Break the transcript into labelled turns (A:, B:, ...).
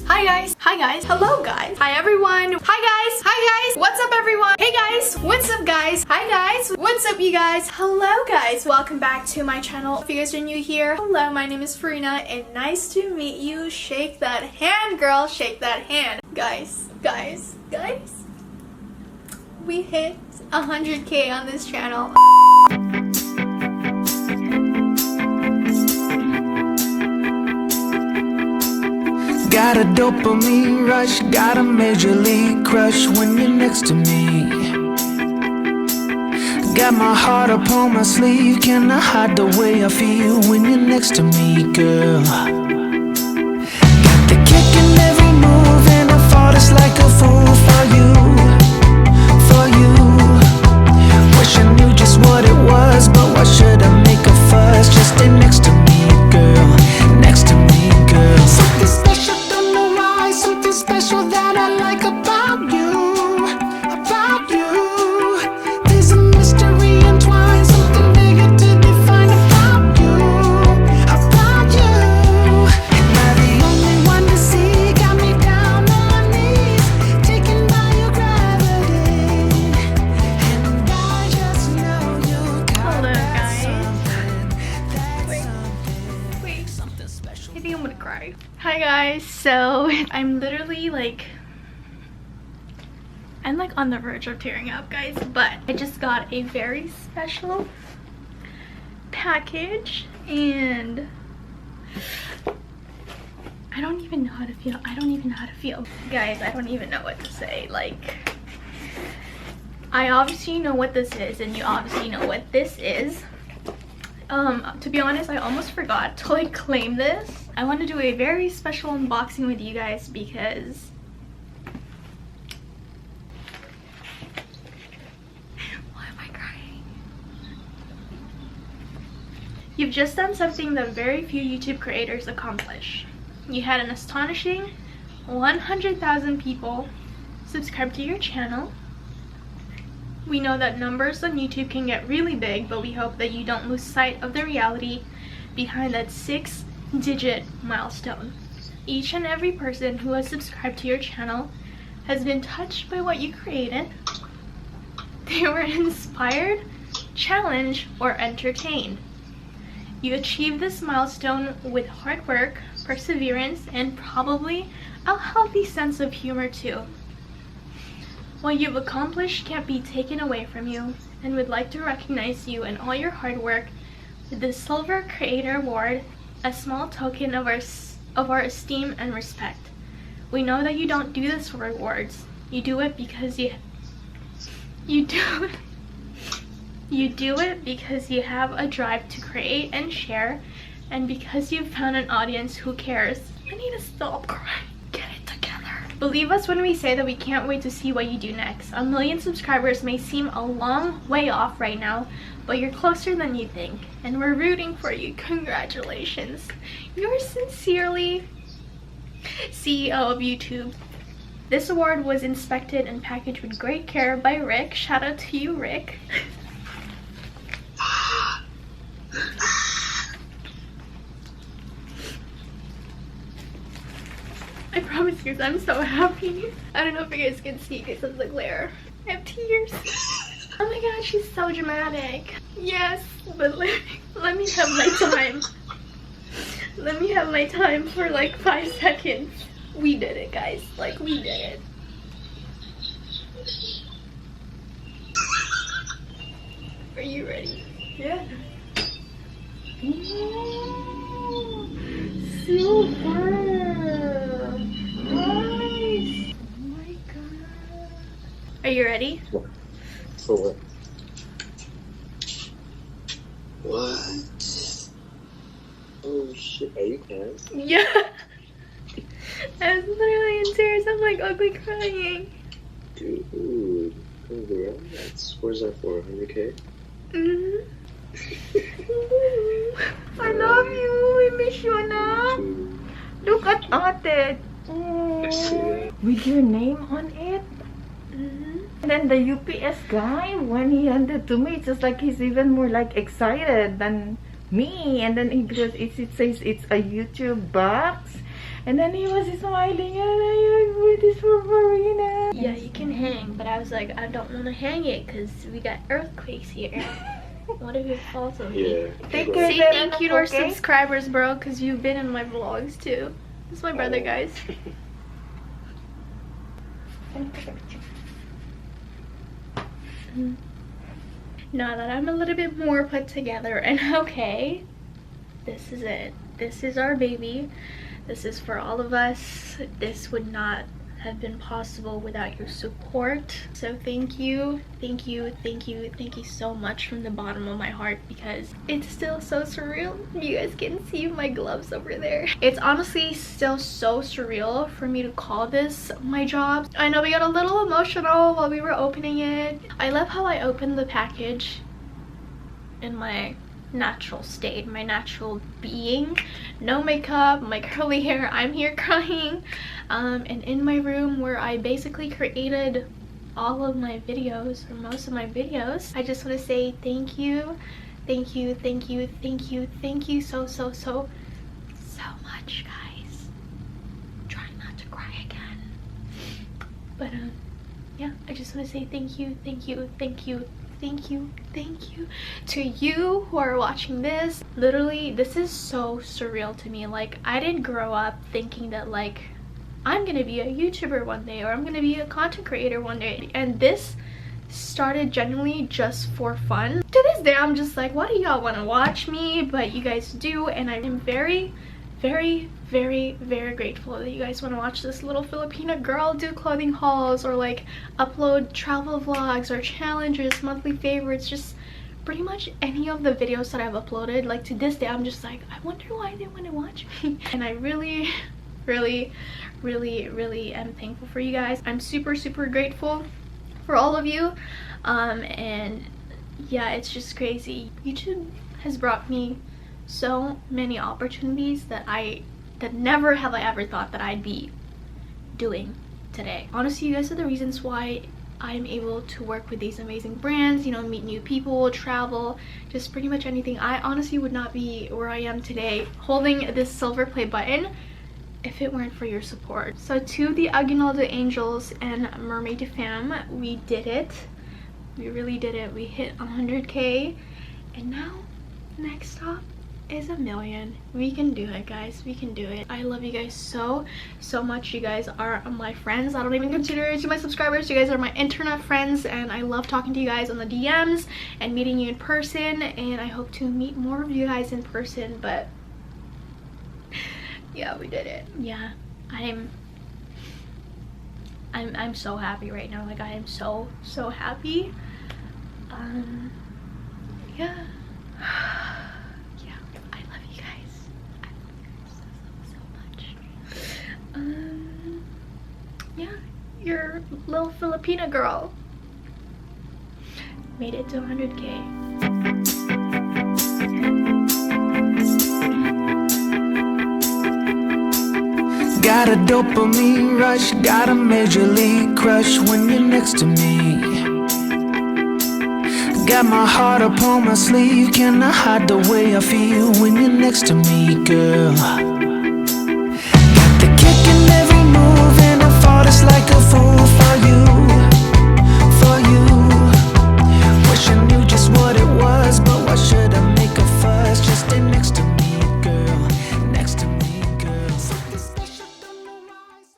A: Hi guys. Hi guys. Hello guys. Hi everyone. Hi guys. Hi guys. What's up everyone? Hey guys. What's up guys? Hi guys. What's up you guys? Hello guys. Welcome back to my channel. If you guys are new here, hello, my name is Farina and nice to meet you. Shake that hand, girl. Shake that hand. Guys. We hit 100K on this channel.
B: Got a dopamine rush, got a major league crush when you're next to me. Got my heart upon my sleeve, can I hide the way I feel when you're next to me, girl? Got the kick in every move and I fought just like a fool for you, for you. Wish I knew just what it was, but why should I make a fuss? Just stay next to me, girl, next to me, girl. Something special, don't know why, something special that I like about you, about you. There's a mystery entwined, something bigger to define about you, about you. Am I the only one to see? Got me down on my knees, taken by your gravity, and I just know you got
A: Hello, guys.
B: something special.
A: I think I'm gonna cry. Hi guys, so I'm literally like on the verge of tearing up, guys, but I just got a very special package and I don't even know how to feel. Guys, I don't even know what to say. Like, I obviously know what this is and you obviously know what this is. To be honest, I almost forgot to like claim this. I want to do a very special unboxing with you guys because why am I crying? You've just done something that very few YouTube creators accomplish. You had an astonishing 100,000 people subscribe to your channel. We know that numbers on YouTube can get really big, but we hope that you don't lose sight of the reality behind that 6-digit milestone. Each and every person who has subscribed to your channel has been touched by what you created. They were inspired, challenged, or entertained. You achieved this milestone with hard work, perseverance, and probably a healthy sense of humor too. What you've accomplished can't be taken away from you, and we'd like to recognize you and all your hard work with the Silver Creator Award, a small token of our esteem and respect. We know that you don't do this for rewards. You do it because you do it because you have a drive to create and share, and because you've found an audience who cares. I need to stop crying. Get it together. Believe us when we say that we can't wait to see what you do next. 1 million subscribers may seem a long way off right now, but you're closer than you think, and we're rooting for you. Congratulations. Yours sincerely, CEO of YouTube. This award was inspected and packaged with great care by Rick. Shout out to you, Rick. I promise you, I'm so happy. I don't know if you guys can see because of the glare. I have tears. Oh my god, she's so dramatic. Yes, but let me have my time. Let me have my time for like 5 seconds. We did it, guys. Like, we did it. Are you ready? Yeah. Oh, super. Nice. Oh my god. Are you ready?
C: For what? What? Oh shit, are you crying?
A: Yeah. I was literally in tears. I'm like ugly crying.
C: Dude, congrats. Where's that for? 100K?
A: Mm-hmm. I love you. I miss you, Anna. Look at it. Oh.
D: With your name on it.
A: Mm-hmm.
D: And then the UPS guy, when he handed to me, it's just like he's even more like excited than me. And then it says it's a YouTube box. And then he was smiling, and I was this for Farina.
A: Yeah, you can hang, but I was like, I don't want to hang it because we got earthquakes here. What if it falls on me?
C: Yeah.
D: Thank
C: Bro.
D: you.
A: Say thank you to our
D: Okay.
A: subscribers, bro, because you've been in my vlogs too. This is my brother, guys. Now that I'm a little bit more put together and okay, this is it. This is our baby. This is for all of us. This would not have been possible without your support. So thank you, thank you, thank you, thank you so much from the bottom of my heart, because it's still so surreal. You guys can see my gloves over there. It's honestly still so surreal for me to call this my job. I know we got a little emotional while we were opening it. I love how I opened the package in my natural state, my natural being, no makeup, my curly hair. I'm here crying, and in my room where I basically created all of my videos, or most of my videos. I just want to say thank you, thank you, thank you, thank you, thank you so much, guys. Trying not to cry again, but yeah, I just want to say thank you, thank you, thank you, thank you, thank you to you who are watching this. Literally, this is so surreal to me. Like, I didn't grow up thinking that like I'm gonna be a YouTuber one day, or I'm gonna be a content creator one day, and this started genuinely just for fun. To this day, I'm just like, why do y'all want to watch me? But you guys do, and I'm very grateful that you guys want to watch this little Filipina girl do clothing hauls, or like upload travel vlogs or challenges, monthly favorites, just pretty much any of the videos that I've uploaded. Like, to this day, I'm just like, I wonder why they want to watch me. And I really am thankful for you guys. I'm super grateful for all of you, and yeah, it's just crazy. YouTube has brought me so many opportunities that never have I ever thought that I'd be doing today. Honestly, you guys are the reasons why I'm able to work with these amazing brands, you know, meet new people, travel, just pretty much anything. I honestly would not be where I am today holding this silver play button if it weren't for your support. So to the Aguinaldo Angels and Mermaid fam, we did it. We really did it. We hit 100K, and now next stop is 1 million. We can do it, guys. We can do it. I love you guys so much. You guys are my friends. I don't even consider you my subscribers. You guys are my internet friends, and I love talking to you guys on the DMs and meeting you in person, and I hope to meet more of you guys in person. But yeah, we did it. Yeah, I'm so happy right now. Like, I am so happy. Yeah. I love you guys so much. Yeah, your little Filipina girl made it to 100K.
B: Got a dopamine rush, got a major league crush when you're next to me. Got my heart upon my sleeve, can I hide the way I feel when you're next to me, girl?